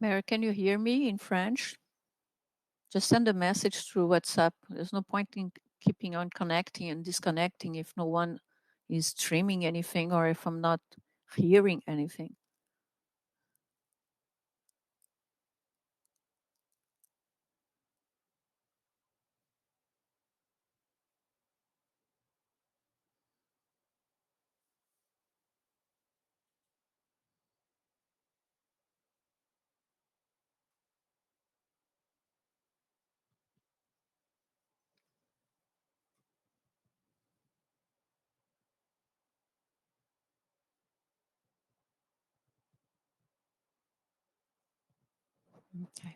Mary, can you hear me in French? Just send a message through WhatsApp. There's no point in keeping on connecting and disconnecting if no one is streaming anything or if I'm not hearing anything. Okay.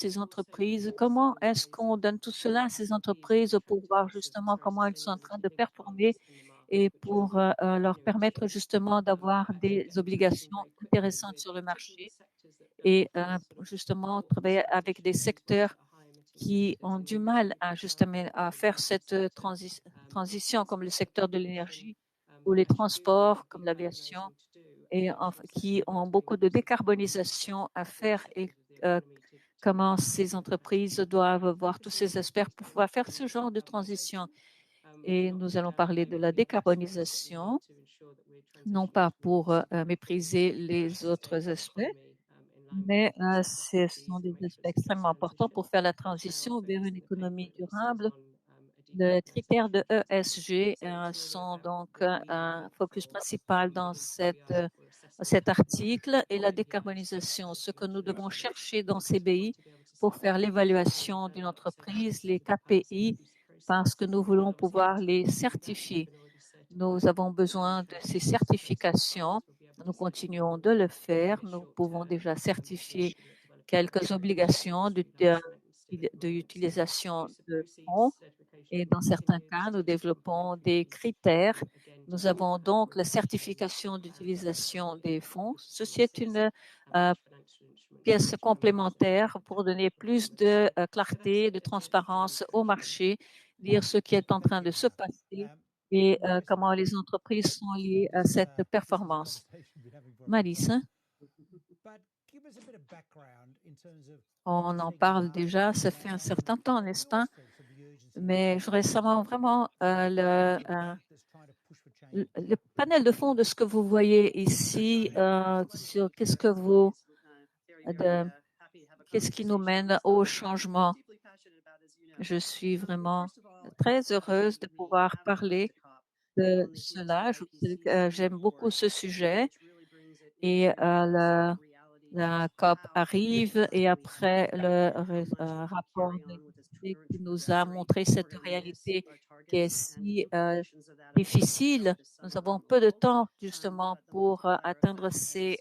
ces entreprises? Comment est-ce qu'on donne tout cela à ces entreprises pour voir justement comment elles sont en train de performer et pour leur permettre justement d'avoir des obligations intéressantes sur le marché? et justement travailler avec des secteurs qui ont du mal à justement à faire cette transition, comme le secteur de l'énergie ou les transports, comme l'aviation, et qui ont beaucoup de décarbonisation à faire et comment ces entreprises doivent voir tous ces aspects pour pouvoir faire ce genre de transition. Et nous allons parler de la décarbonisation, non pas pour mépriser les autres aspects, mais ce sont des aspects extrêmement importants pour faire la transition vers une économie durable. Les critères de ESG sont donc un focus principal dans cet article et la décarbonisation, ce que nous devons chercher dans ces pays pour faire l'évaluation d'une entreprise, les KPI, parce que nous voulons pouvoir les certifier. Nous avons besoin de ces certifications. Nous continuons de le faire. Nous pouvons déjà certifier quelques obligations d'utilisation de fonds et dans certains cas, nous développons des critères. Nous avons donc la certification d'utilisation des fonds. Ceci est une pièce complémentaire pour donner plus de clarté, de transparence au marché, dire ce qui est en train de se passer et comment les entreprises sont liées à cette performance. Malice, on en parle déjà, ça fait un certain temps, n'est-ce pas? Mais je voudrais savoir vraiment le panel de fond de ce que vous voyez ici, sur qu'est-ce qui nous mène au changement. Je suis vraiment très heureuse de pouvoir parler de cela. J'aime beaucoup ce sujet et la COP arrive et après le rapport qui nous a montré cette réalité qui est si difficile. Nous avons peu de temps justement pour atteindre ces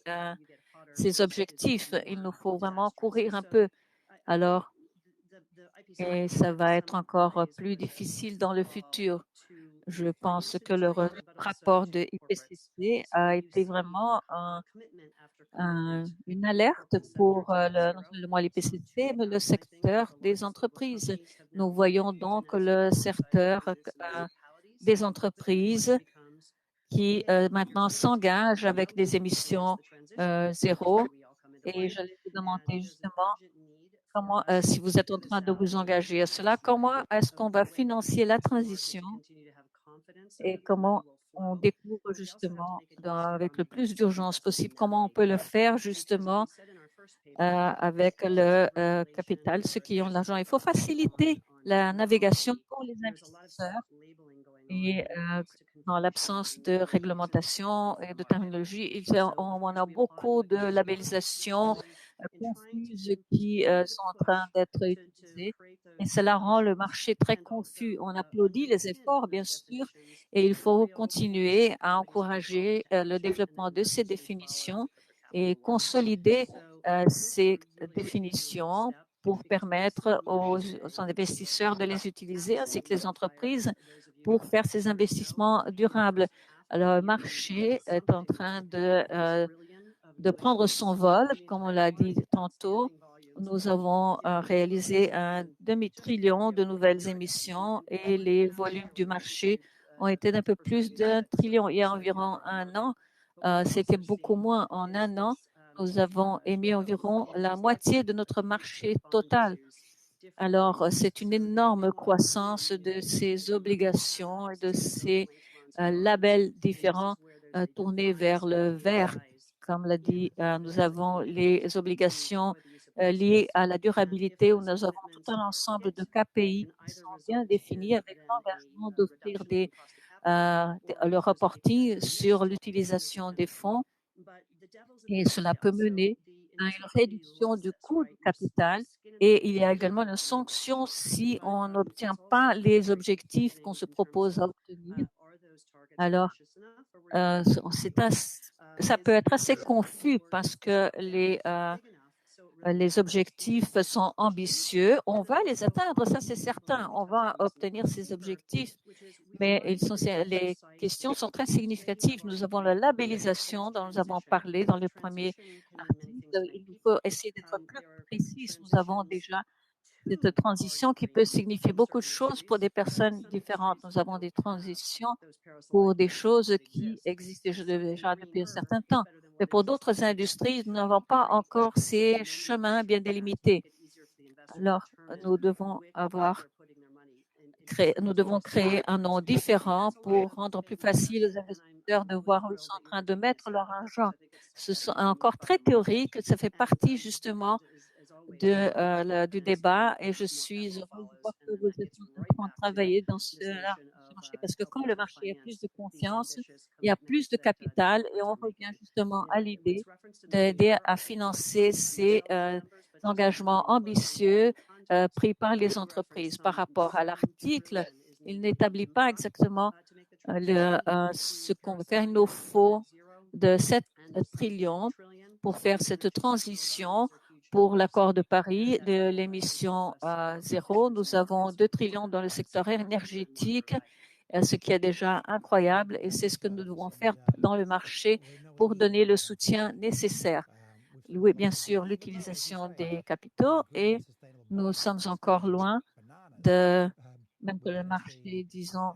objectifs. Il nous faut vraiment courir un peu. Alors, et ça va être encore plus difficile dans le futur. Je pense que le rapport de IPCC a été vraiment une alerte pour non seulement l'IPCC, mais le secteur des entreprises. Nous voyons donc le secteur des entreprises qui maintenant s'engagent avec des émissions zéro. Et je vais vous demander justement comment, si vous êtes en train de vous engager à cela, comment est-ce qu'on va financer la transition et comment on découvre justement avec le plus d'urgence possible, comment on peut le faire justement avec le capital, ceux qui ont de l'argent. Il faut faciliter la navigation pour les investisseurs et dans l'absence de réglementation et de terminologie, on a beaucoup de labellisations confuses qui sont en train d'être utilisées et cela rend le marché très confus. On applaudit les efforts, bien sûr, et il faut continuer à encourager le développement de ces définitions et consolider ces définitions pour permettre aux investisseurs de les utiliser ainsi que les entreprises pour faire ces investissements durables. Alors, le marché est en train de prendre son vol, comme on l'a dit tantôt. Nous avons réalisé 1/2 trillion de nouvelles émissions et les volumes du marché ont été d'un peu plus d'1 trillion. Il y a environ un an, c'était beaucoup moins. En un an, nous avons émis environ la moitié de notre marché total. Alors, c'est une énorme croissance de ces obligations et de ces labels différents tournés vers le vert. Comme l'a dit, nous avons les obligations liées à la durabilité où nous avons tout un ensemble de KPI qui sont bien définis avec l'engagement d'offrir le reporting sur l'utilisation des fonds et cela peut mener à une réduction du coût du capital et il y a également une sanction si on n'obtient pas les objectifs qu'on se propose à obtenir. Alors, ça peut être assez confus parce que les objectifs sont ambitieux. On va les atteindre, ça c'est certain. On va obtenir ces objectifs, mais les questions sont très significatives. Nous avons la labellisation dont nous avons parlé dans le premier article. Il faut essayer d'être plus précis. Nous avons déjà cette transition qui peut signifier beaucoup de choses pour des personnes différentes. Nous avons des transitions pour des choses qui existent déjà depuis un certain temps. Mais pour d'autres industries, nous n'avons pas encore ces chemins bien délimités. Alors, nous devons créer un nom différent pour rendre plus facile aux investisseurs de voir où ils sont en train de mettre leur argent. Ce sont encore très théorique, ça fait partie justement du débat et je suis heureuse de voir que vous êtes en train de travailler dans ce marché parce que quand le marché a plus de confiance, il y a plus de capital et on revient justement à l'idée d'aider à financer ces engagements ambitieux pris par les entreprises. Par rapport à l'article, il n'établit pas exactement ce qu'on veut faire. Il nous faut de 7 trillions pour faire cette transition pour l'accord de Paris de l'émission zéro. Nous avons 2 trillions dans le secteur énergétique, ce qui est déjà incroyable et c'est ce que nous devons faire dans le marché pour donner le soutien nécessaire. Oui, bien sûr, l'utilisation des capitaux et nous sommes encore loin de même que le marché, disons,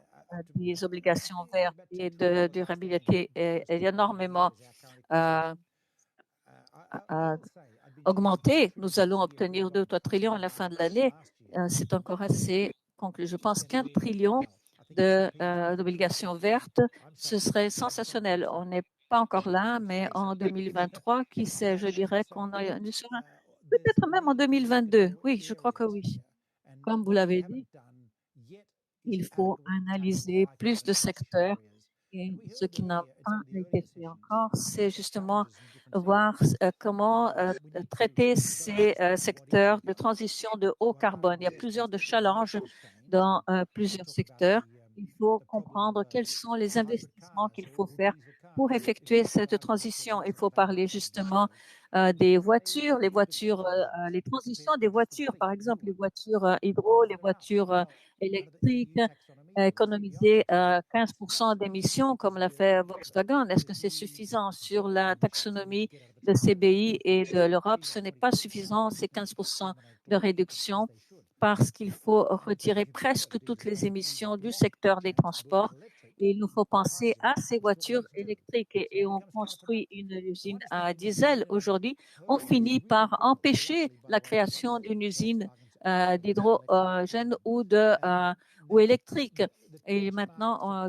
des obligations vertes et de durabilité est énormément augmenté. Nous allons obtenir 2 ou 3 trillions à la fin de l'année. C'est encore assez conclu. Je pense qu'1 trillion d'obligations vertes, ce serait sensationnel. On n'est pas encore là, mais en 2023, qui sait, je dirais qu'on sera peut-être même en 2022. Oui, je crois que oui. Comme vous l'avez dit, il faut analyser plus de secteurs et ce qui n'a pas été fait encore, c'est justement voir comment traiter ces secteurs de transition de haut carbone. Il y a plusieurs challenges dans plusieurs secteurs. Il faut comprendre quels sont les investissements qu'il faut faire pour effectuer cette transition. Il faut parler justement des voitures, les transitions des voitures, par exemple les voitures hydro, les voitures électriques, économiser 15% d'émissions comme l'a fait Volkswagen. Est-ce que c'est suffisant sur la taxonomie de CBI et de l'Europe? Ce n'est pas suffisant, ces 15% de réduction, parce qu'il faut retirer presque toutes les émissions du secteur des transports. Et il nous faut penser à ces voitures électriques et on construit une usine à diesel. Aujourd'hui, on finit par empêcher la création d'une usine d'hydrogène ou électrique. Et maintenant,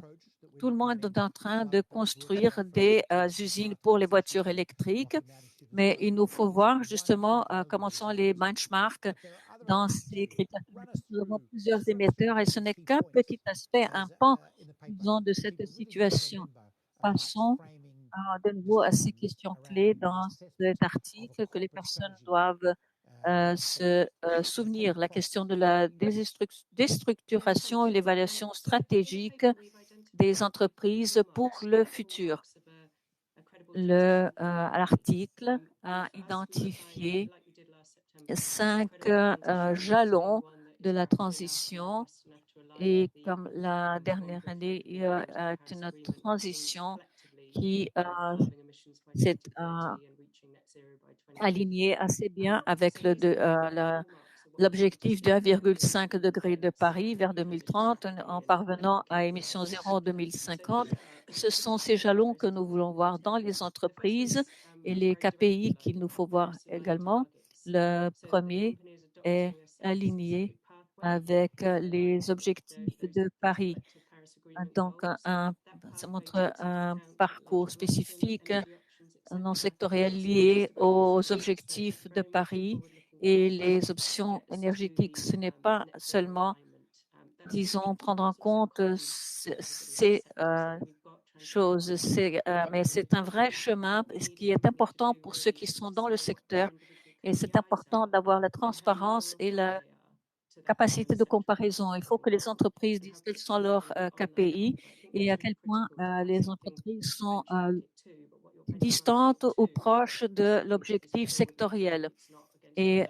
tout le monde est en train de construire des usines pour les voitures électriques, mais il nous faut voir justement comment sont les benchmarks dans ces critères. Nous avons plusieurs émetteurs et ce n'est qu'un petit aspect, un pan, disons, de cette situation. Passons de nouveau à ces questions clés dans cet article que les personnes doivent se souvenir. La question de la déstructuration et l'évaluation stratégique des entreprises pour le futur. L'article a identifié 5 jalons de la transition et comme la dernière année, il y a une transition qui s'est alignée assez bien avec l'objectif de 1,5 degré de Paris vers 2030 en parvenant à émissions zéro en 2050. Ce sont ces jalons que nous voulons voir dans les entreprises et les KPI qu'il nous faut voir également. Le premier est aligné avec les objectifs de Paris. Donc, ça montre un parcours spécifique non sectoriel lié aux objectifs de Paris et les options énergétiques. Ce n'est pas seulement, disons, prendre en compte ces choses, mais c'est un vrai chemin, ce qui est important pour ceux qui sont dans le secteur. Et c'est important d'avoir la transparence et la capacité de comparaison. Il faut que les entreprises disent quels sont leurs KPI et à quel point les entreprises sont distantes ou proches de l'objectif sectoriel. Et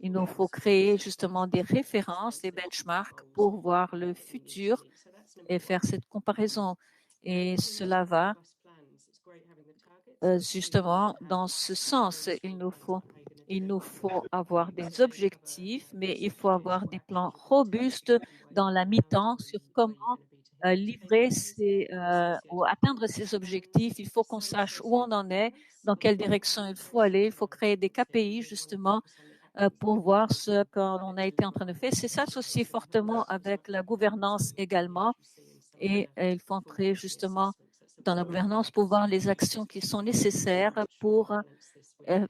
il nous faut créer justement des références, des benchmarks pour voir le futur et faire cette comparaison. Et cela va justement dans ce sens. Il nous faut avoir des objectifs, mais il faut avoir des plans robustes dans la mi-temps sur comment livrer ou atteindre ces objectifs. Il faut qu'on sache où on en est, dans quelle direction il faut aller. Il faut créer des KPI justement pour voir ce qu'on a été en train de faire. C'est s'associer fortement avec la gouvernance également et il faut entrer justement dans la gouvernance pour voir les actions qui sont nécessaires pour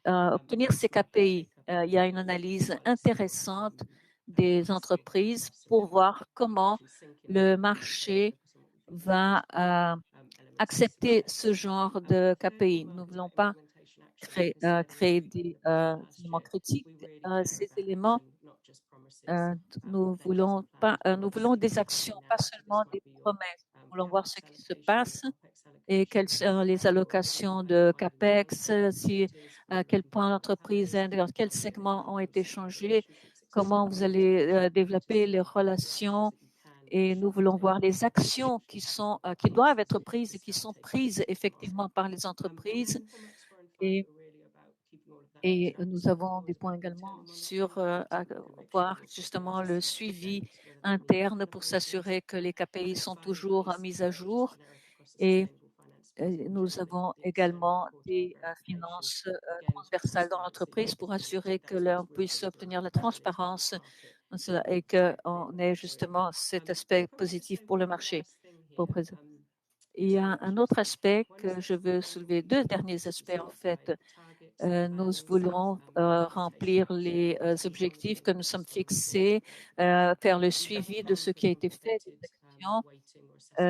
obtenir ces KPI. Il y a une analyse intéressante des entreprises pour voir comment le marché va accepter ce genre de KPI. Nous ne voulons pas créer des éléments critiques. Ces éléments, nous voulons des actions, pas seulement des promesses. Nous voulons voir ce qui se passe et quelles sont les allocations de CAPEX, à quel point l'entreprise est, dans quels segments ont été changés, comment vous allez développer les relations. Et nous voulons voir les actions qui doivent être prises et qui sont prises effectivement par les entreprises. Et nous avons des points également sur voir justement le suivi interne pour s'assurer que les KPI sont toujours mis à jour. Et nous avons également des finances transversales dans l'entreprise pour assurer que l'on puisse obtenir la transparence et qu'on ait justement cet aspect positif pour le marché. Il y a un autre aspect que je veux soulever, deux derniers aspects en fait. Nous voulons remplir les objectifs que nous sommes fixés, faire le suivi de ce qui a été fait, des actions.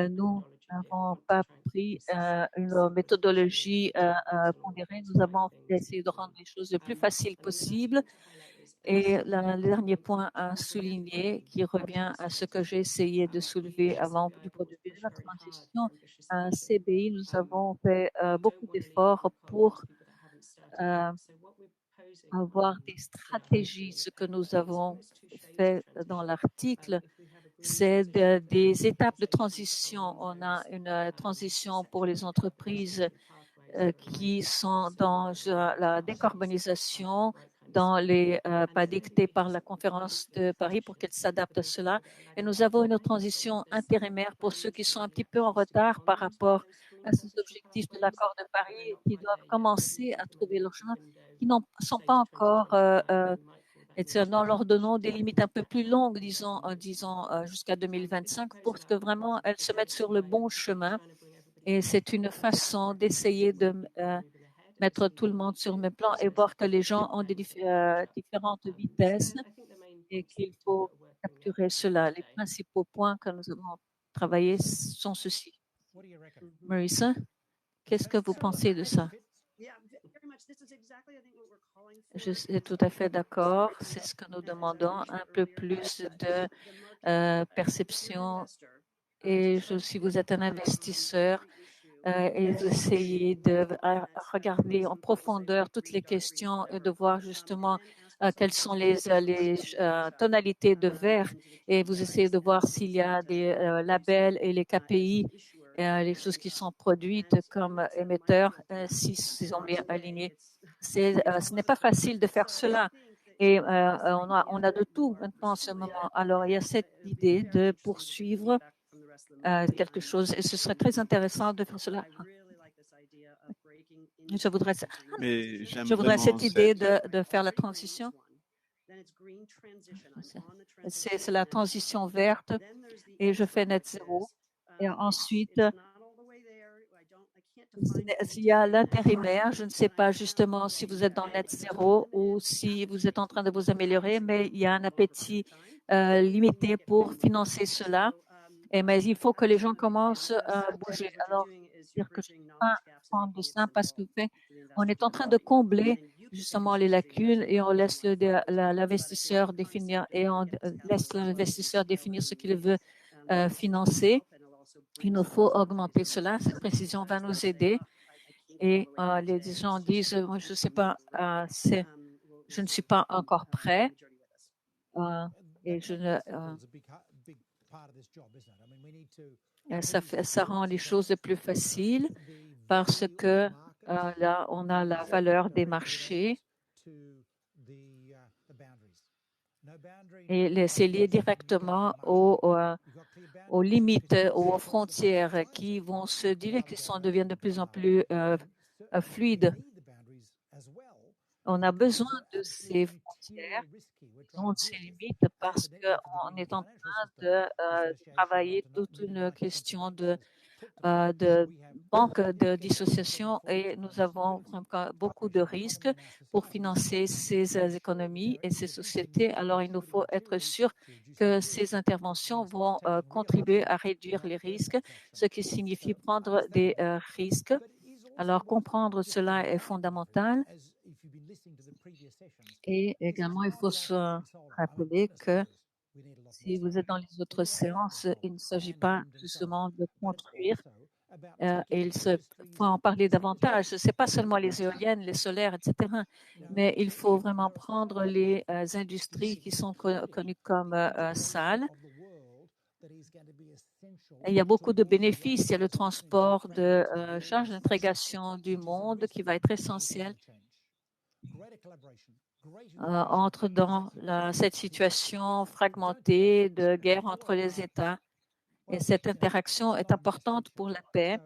Nous n'avons pas pris une méthodologie pondérée. Nous avons essayé de rendre les choses le plus facile possible. Et le dernier point à souligner, qui revient à ce que j'ai essayé de soulever avant du point de vue de la transition à CBI, nous avons fait beaucoup d'efforts pour avoir des stratégies. Ce que nous avons fait dans l'article, c'est des étapes de transition. On a une transition pour les entreprises qui sont dans la décarbonisation, dans les pas dictées par la conférence de Paris pour qu'elles s'adaptent à cela. Et nous avons une transition intérimaire pour ceux qui sont un petit peu en retard par rapport à ces objectifs de l'accord de Paris et qui doivent commencer à trouver leur chemin, qui n'en sont pas encore en leur donnant des limites un peu plus longues, disons jusqu'à 2025, pour que vraiment elles se mettent sur le bon chemin. Et c'est une façon d'essayer de mettre tout le monde sur le même plan et voir que les gens ont des différentes vitesses et qu'il faut capturer cela. Les principaux points que nous avons travaillés sont ceux-ci. Marisa, qu'est-ce que vous pensez de ça? Je suis tout à fait d'accord. C'est ce que nous demandons, un peu plus de perception. Et si vous êtes un investisseur, et d'essayer de regarder en profondeur toutes les questions et de voir justement quelles sont les tonalités de vert et vous essayez de voir s'il y a des labels et les KPI, les choses qui sont produites comme émetteurs, s'ils sont bien alignés. Ce n'est pas facile de faire cela. Et on a de tout maintenant en ce moment. Alors, il y a cette idée de poursuivre quelque chose et ce serait très intéressant de faire cela. Je voudrais cette idée de faire la transition. C'est la transition verte et je fais net zéro. Et ensuite, s'il y a l'intérimaire, je ne sais pas justement si vous êtes dans net zéro ou si vous êtes en train de vous améliorer, mais il y a un appétit limité pour financer cela. Mais il faut que les gens commencent à bouger. Alors, dire que je ne peux pas prendre de ça parce que on est en train de combler justement les lacunes et on laisse l'investisseur définir et on laisse l'investisseur définir ce qu'il veut financer. Il nous faut augmenter cela. Cette précision va nous aider. Et les gens disent, moi, je ne sais pas, je ne suis pas encore prêt et je ne, ça rend les choses plus faciles parce que là, on a la valeur des marchés et c'est lié directement aux limites, aux frontières qui vont se dire qui deviennent de plus en plus fluides. On a besoin de ces frontières, de ces limites, parce qu'on est en train de travailler toute une question de banque de dissociation et nous avons beaucoup de risques pour financer ces économies et ces sociétés. Alors, il nous faut être sûr que ces interventions vont contribuer à réduire les risques, ce qui signifie prendre des risques. Alors, comprendre cela est fondamental. Et également, il faut se rappeler que si vous êtes dans les autres séances, il ne s'agit pas justement de construire. Et il faut en parler davantage. Ce n'est pas seulement les éoliennes, les solaires, etc., mais il faut vraiment prendre les industries qui sont connues comme sales. Et il y a beaucoup de bénéfices. Il y a le transport de charges d'intégration du monde qui va être essentiel. Entre dans cette situation fragmentée de guerre entre les États. Et cette interaction est importante pour la paix.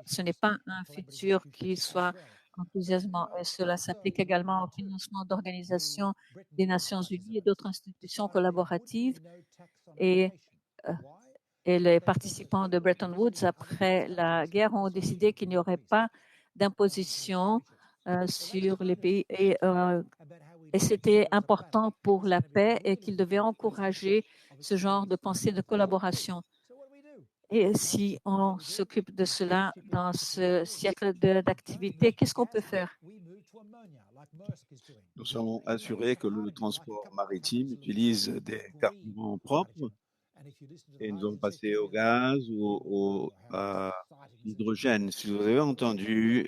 Ce n'est pas un futur qui soit enthousiasmant. Et cela s'applique également au financement d'organisations des Nations Unies et d'autres institutions collaboratives. Et les participants de Bretton Woods, après la guerre, ont décidé qu'il n'y aurait pas d'imposition sur les pays. Et c'était important pour la paix et qu'ils devaient encourager ce genre de pensée de collaboration. Et si on s'occupe de cela dans ce siècle d'activité, qu'est-ce qu'on peut faire? Nous sommes assurés que le transport maritime utilise des carburants propres et nous allons passer au gaz ou au hydrogène. Si vous avez entendu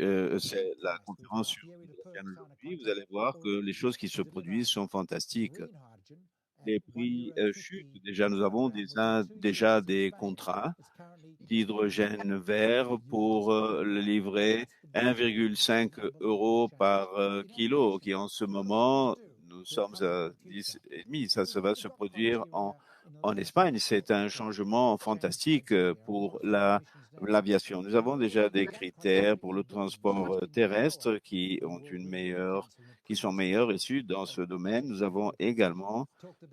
la conférence sur l'hydrogène aujourd'hui, vous allez voir que les choses qui se produisent sont fantastiques. Les prix chutent. Déjà, nous avons déjà des contrats d'hydrogène vert pour le livrer 1,5 € par kilo, qui en ce moment, nous sommes à 10,5. Ça va se produire en Espagne. C'est un changement fantastique pour l'aviation. Nous avons déjà des critères pour le transport terrestre qui sont meilleurs issus dans ce domaine. Nous avons également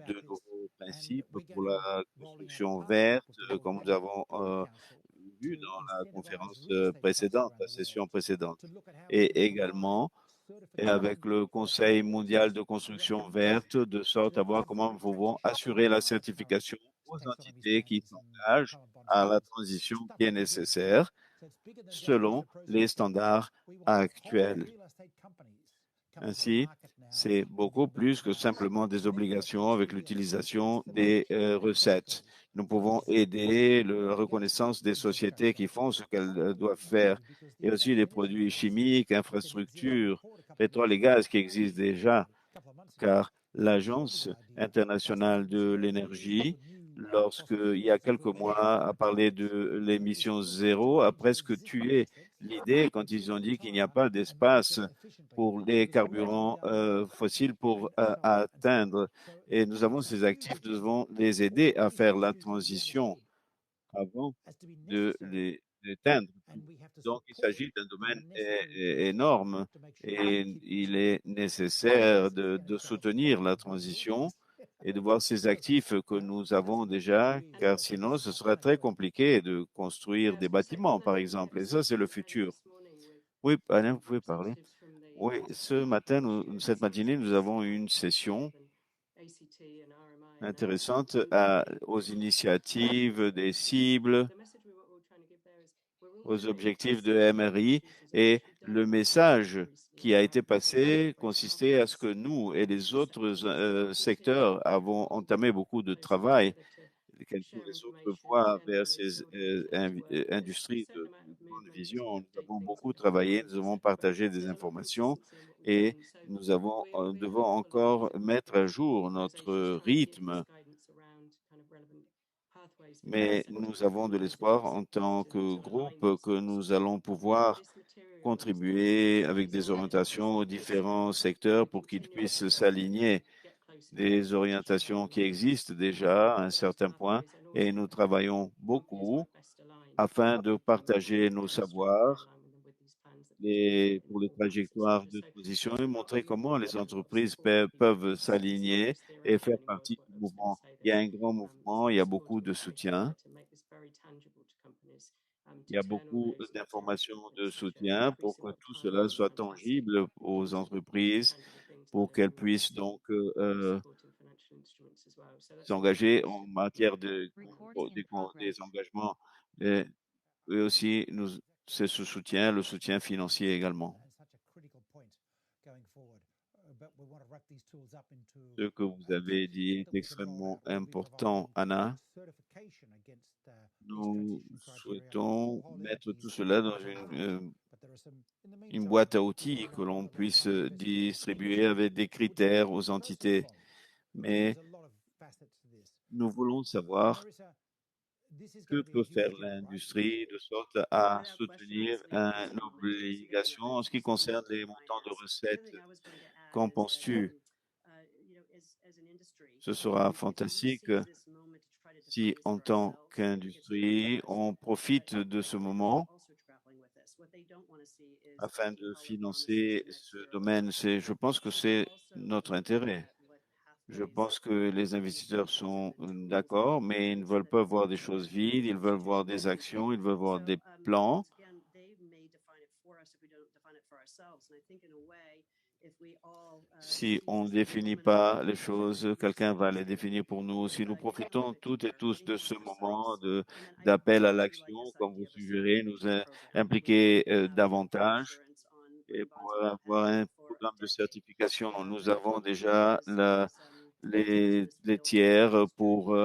de nouveaux principes pour la construction verte, comme nous avons vu dans la conférence précédente, la session précédente, et également avec le Conseil mondial de construction verte, de sorte à voir comment nous pouvons assurer la certification aux entités qui s'engagent à la transition qui est nécessaire selon les standards actuels. Ainsi, c'est beaucoup plus que simplement des obligations avec l'utilisation des recettes. Nous pouvons aider la reconnaissance des sociétés qui font ce qu'elles doivent faire et aussi les produits chimiques, infrastructures, pétrole et gaz qui existent déjà, car l'Agence internationale de l'énergie, lorsqu'il y a quelques mois, a parlé de l'émission zéro, a presque tué l'idée quand ils ont dit qu'il n'y a pas d'espace pour les carburants fossiles pour atteindre. Et nous avons ces actifs, nous devons les aider à faire la transition avant de les atteindre. Donc, il s'agit d'un domaine énorme et il est nécessaire de soutenir la transition et de voir ces actifs que nous avons déjà, car sinon, ce serait très compliqué de construire des bâtiments, par exemple. Et ça, c'est le futur. Oui, Alain, vous pouvez parler. Oui, ce matin, cette matinée, nous avons eu une session intéressante aux initiatives, des cibles, aux objectifs de MRI, et le message qui a été passé consistait à ce que nous et les autres secteurs avons entamé beaucoup de travail, quelles sont les autres voies vers ces industries de grande vision. Nous avons beaucoup travaillé, nous avons partagé des informations et nous devons encore mettre à jour notre rythme, mais nous avons de l'espoir en tant que groupe que nous allons pouvoir contribuer avec des orientations aux différents secteurs pour qu'ils puissent s'aligner, des orientations qui existent déjà à un certain point, et nous travaillons beaucoup afin de partager nos savoirs pour les trajectoires de transition et montrer comment les entreprises peuvent s'aligner et faire partie du mouvement. Il y a un grand mouvement, il y a beaucoup de soutien, il y a beaucoup d'informations de soutien pour que tout cela soit tangible aux entreprises, pour qu'elles puissent donc s'engager en matière des engagements. Et aussi, c'est ce soutien, le soutien financier également. Ce que vous avez dit est extrêmement important, Anna. Nous souhaitons mettre tout cela dans une boîte à outils que l'on puisse distribuer avec des critères aux entités. Mais nous voulons savoir que peut faire l'industrie de sorte à soutenir une obligation en ce qui concerne les montants de recettes. Qu'en penses-tu? Ce sera fantastique si, en tant qu'industrie, on profite de ce moment afin de financer ce domaine. Je pense que c'est notre intérêt. Je pense que les investisseurs sont d'accord, mais ils ne veulent pas voir des choses vides, ils veulent voir des actions, ils veulent voir des plans. Si on ne définit pas les choses, quelqu'un va les définir pour nous. Si nous profitons toutes et tous de ce moment d'appel à l'action, comme vous suggérez, nous impliquer davantage et pour avoir un programme de certification. Nous avons déjà les tiers pour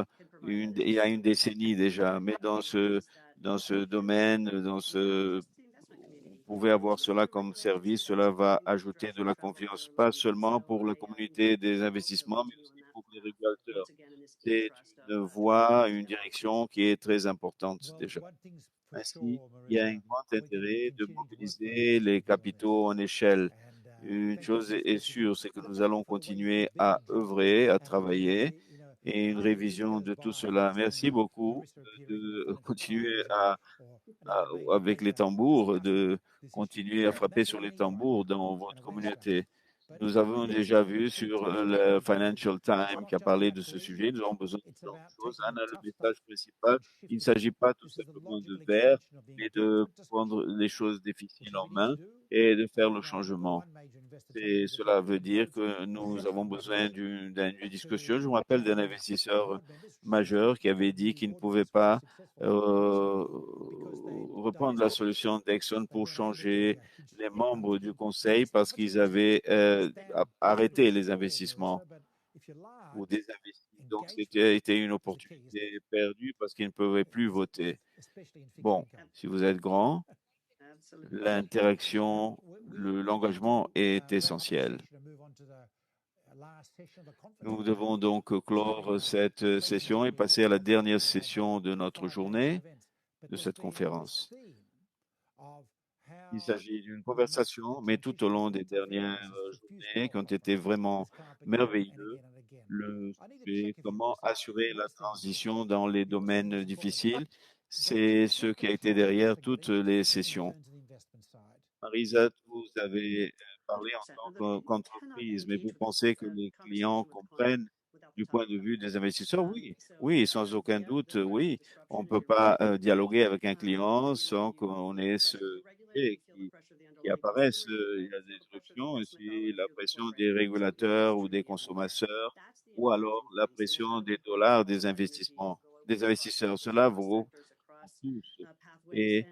il y a une décennie déjà, mais dans ce domaine, vous pouvez avoir cela comme service. Cela va ajouter de la confiance, pas seulement pour la communauté des investissements, mais aussi pour les régulateurs. C'est une voie, une direction qui est très importante déjà. Ainsi, il y a un grand intérêt de mobiliser les capitaux en échelle. Une chose est sûre, c'est que nous allons continuer à œuvrer, à travailler et une révision de tout cela. Merci beaucoup de continuer avec les tambours, de continuer à frapper sur les tambours dans votre communauté. Nous avons déjà vu sur le Financial Times qui a parlé de ce sujet. Nous avons besoin de ce genre de choses. Anna, le message principal, il ne s'agit pas tout simplement de faire, mais de prendre les choses difficiles en main et de faire le changement. Et cela veut dire que nous avons besoin d'une discussion. Je me rappelle d'un investisseur majeur qui avait dit qu'il ne pouvait pas reprendre la solution d'Exxon pour changer les membres du conseil parce qu'ils avaient arrêté les investissements ou désinvesti. Donc, c'était une opportunité perdue parce qu'ils ne pouvaient plus voter. Bon, si vous êtes grand, l'interaction, l'engagement est essentiel. Nous devons donc clore cette session et passer à la dernière session de notre journée, de cette conférence. Il s'agit d'une conversation, mais tout au long des dernières journées qui ont été vraiment merveilleuses, le sujet comment assurer la transition dans les domaines difficiles, c'est ce qui a été derrière toutes les sessions. Marisa, vous avez parlé en tant qu'entreprise, mais vous pensez que les clients comprennent du point de vue des investisseurs? Oui, oui, sans aucun doute, oui. On ne peut pas dialoguer avec un client sans qu'on ait ce fait qui apparaissent. Il y a des options, c'est la pression des régulateurs ou des consommateurs, ou alors la pression des dollars des investissements, des investisseurs. Cela vaut pour tous. Et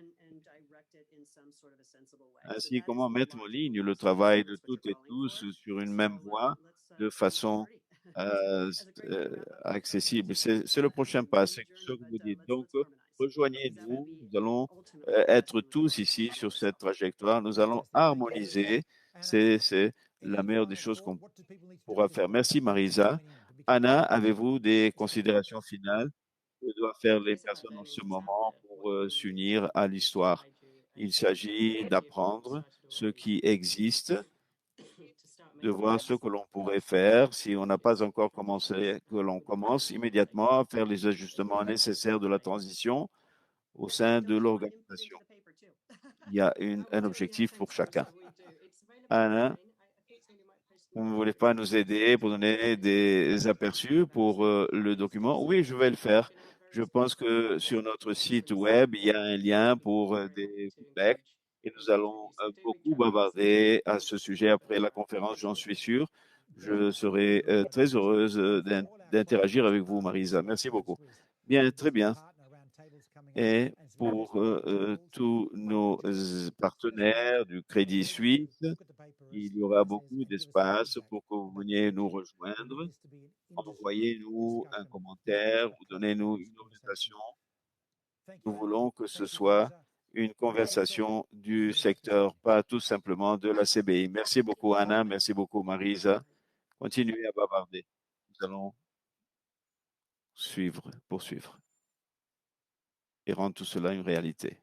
ainsi, comment mettre en ligne le travail de toutes et tous sur une même voie de façon accessible. C'est le prochain pas, c'est ce que vous dites. Donc, rejoignez-nous. Nous allons être tous ici sur cette trajectoire. Nous allons harmoniser. C'est la meilleure des choses qu'on pourra faire. Merci, Marisa. Anna, avez-vous des considérations finales que doivent faire les personnes en ce moment pour s'unir à l'histoire? Il s'agit d'apprendre ce qui existe, de voir ce que l'on pourrait faire. Si on n'a pas encore commencé, que l'on commence immédiatement à faire les ajustements nécessaires de la transition au sein de l'organisation. Il y a un objectif pour chacun. Anna, vous ne voulez pas nous aider pour donner des aperçus pour le document? Oui, je vais le faire. Je pense que sur notre site web, il y a un lien pour des feedbacks et nous allons beaucoup bavarder à ce sujet après la conférence, j'en suis sûr. Je serai très heureuse d'interagir avec vous, Marisa. Merci beaucoup. Bien, très bien. Et pour tous nos partenaires du Crédit Suisse, il y aura beaucoup d'espace pour que vous veniez nous rejoindre. Envoyez-nous un commentaire ou donnez-nous une orientation. Nous voulons que ce soit une conversation du secteur, pas tout simplement de la CBI. Merci beaucoup, Anna. Merci beaucoup, Marisa. Continuez à bavarder. Nous allons poursuivre et rendre tout cela une réalité.